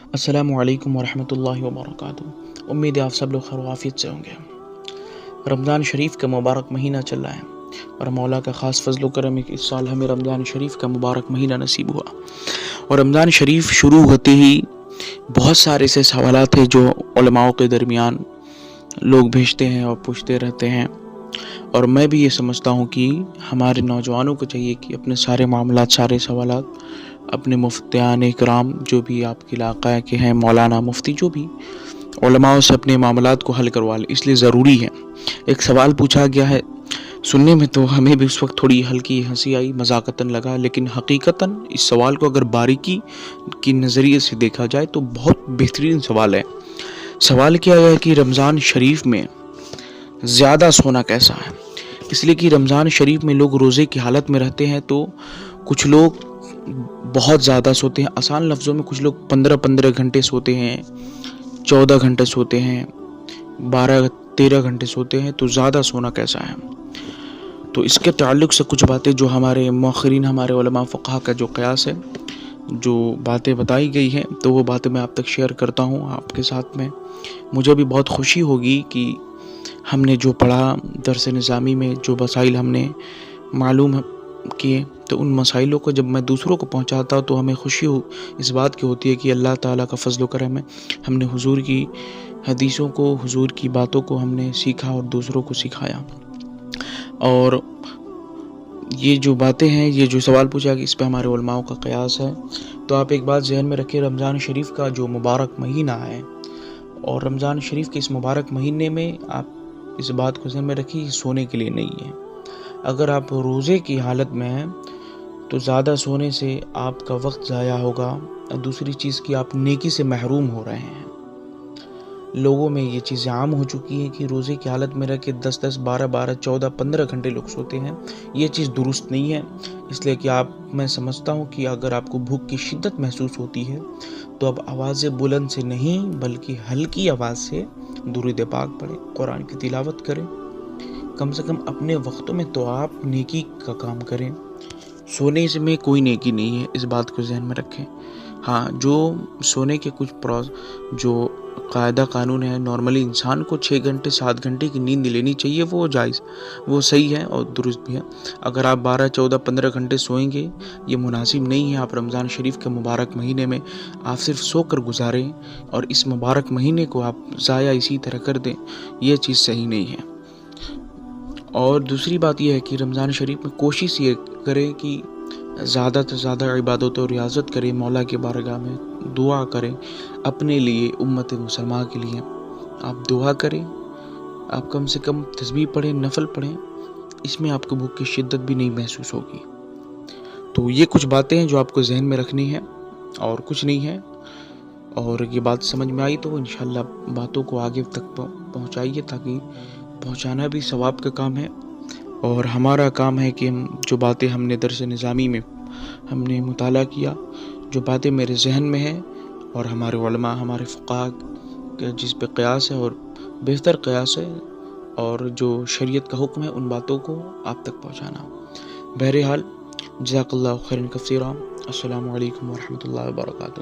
السلام علیکم ورحمۃ اللہ وبرکاتہ۔ امید ہے آپ سب لوگ خیر و عافیت سے ہوں گے۔ رمضان شریف کا مبارک مہینہ چل رہا ہے اور مولا کا خاص فضل و کرم ہے کہ اس سال ہمیں رمضان شریف کا مبارک مہینہ نصیب ہوا۔ اور رمضان شریف شروع ہوتے ہی بہت سارے ایسے سوالات ہیں جو علماء کے درمیان لوگ بھیجتے ہیں اور پوچھتے رہتے ہیں، اور میں بھی یہ سمجھتا ہوں کہ ہمارے نوجوانوں کو چاہیے کہ اپنے سارے معاملات، سارے سوالات اپنے مفتیان اکرام جو بھی آپ کے علاقہ کے ہیں، مولانا مفتی جو بھی علماء سے اپنے معاملات کو حل کروا لیں، اس لیے ضروری ہے۔ ایک سوال پوچھا گیا ہے، سننے میں تو ہمیں بھی اس وقت تھوڑی ہلکی ہنسی آئی، مذاقتاً لگا، لیکن حقیقتاً اس سوال کو اگر باریکی کی نظریے سے دیکھا جائے تو بہت بہترین سوال ہے۔ سوال کیا ہے کہ رمضان شریف میں زیادہ سونا کیسا ہے؟ اس لیے کہ رمضان شریف میں لوگ روزے کی حالت میں رہتے ہیں تو کچھ لوگ بہت زیادہ سوتے ہیں، آسان لفظوں میں کچھ لوگ 15 گھنٹے سوتے ہیں، 14 گھنٹے سوتے ہیں، 12-13 گھنٹے سوتے ہیں، تو زیادہ سونا کیسا ہے؟ تو اس کے تعلق سے کچھ باتیں جو ہمارے مؤخرین، ہمارے علماء فقہا کا جو قیاس ہے، جو باتیں بتائی گئی ہیں، تو وہ باتیں میں آپ تک شیئر کرتا ہوں آپ کے ساتھ میں۔ مجھے بھی بہت خوشی ہوگی کہ ہم نے جو پڑھا درس نظامی میں، جو مسائل ہم نے معلوم کیے، تو ان مسائلوں کو جب میں دوسروں کو پہنچاتا ہوں تو ہمیں خوشی اس بات کی ہوتی ہے کہ اللہ تعالیٰ کا فضل و کرم ہے، ہم نے حضور کی حدیثوں کو، حضور کی باتوں کو ہم نے سیکھا اور دوسروں کو سکھایا۔ اور یہ جو باتیں ہیں، یہ جو سوال پوچھا کہ اس پہ ہمارے علماء کا قیاس ہے، تو آپ ایک بات ذہن میں رکھیں، رمضان شریف کا جو مبارک مہینہ ہے، اور رمضان شریف کے اس مبارک مہینے میں آپ اس بات کو ذہن میں رکھیں، یہ سونے کے لیے نہیں ہے۔ اگر آپ روزے کی حالت میں ہیں تو زیادہ سونے سے آپ کا وقت ضائع ہوگا، اور دوسری چیز کہ آپ نیکی سے محروم ہو رہے ہیں۔ لوگوں میں یہ چیزیں عام ہو چکی ہیں کہ روزے کی حالت میں رہ کے 10-10، 12-12، 14-15 گھنٹے لوگ سوتے ہیں۔ یہ چیز درست نہیں ہے، اس لیے کہ میں سمجھتا ہوں کہ اگر آپ کو بھوک کی شدت محسوس ہوتی ہے تو آپ آواز بلند سے نہیں بلکہ ہلکی آواز سے درود پاک پڑھیں، قرآن کی تلاوت کریں، کم سے کم اپنے وقتوں میں تو آپ نیکی کا کام کریں۔ سونے میں کوئی نیکی نہیں ہے، اس بات کو ذہن میں رکھیں۔ ہاں، جو سونے کے کچھ جو قاعدہ قانون ہے، نارملی انسان کو 6 گھنٹے 7 گھنٹے کی نیند لینی چاہیے، وہ جائز، وہ صحیح ہے اور درست بھی ہے۔ اگر آپ 12، 14، 15 گھنٹے سوئیں گے، یہ مناسب نہیں ہے۔ آپ رمضان شریف کے مبارک مہینے میں آپ صرف سو کر گزاریں اور اس مبارک مہینے کو آپ ضائع اسی طرح کر دیں، یہ چیز صحیح نہیں ہے۔ اور دوسری بات یہ ہے کہ رمضان شریف میں کوشش یہ کریں کہ زیادہ سے زیادہ عبادت و ریاضت کریں، مولا کے بارگاہ میں دعا کریں، اپنے لیے، امت مسلمہ کے لیے آپ دعا کریں، آپ کم سے کم تسبیح پڑھیں، نفل پڑھیں، اس میں آپ کو بھوک کی شدت بھی نہیں محسوس ہوگی۔ تو یہ کچھ باتیں ہیں جو آپ کو ذہن میں رکھنی ہے اور کچھ نہیں ہے۔ اور یہ بات سمجھ میں آئی تو انشاءاللہ باتوں کو آگے تک پہنچائیے، تاکہ پہنچانا بھی ثواب کا کام ہے، اور ہمارا کام ہے کہ جو باتیں ہم نے درس نظامی میں ہم نے مطالعہ کیا، جو باتیں میرے ذہن میں ہیں، اور ہمارے علماء، ہمارے فقہا جس پہ قیاس ہے اور بہتر قیاس ہے اور جو شریعت کا حکم ہے، ان باتوں کو آپ تک پہنچانا۔ بہرحال، جزاک اللہ خیرا کثیرا۔ السلام علیکم ورحمۃ اللہ وبرکاتہ۔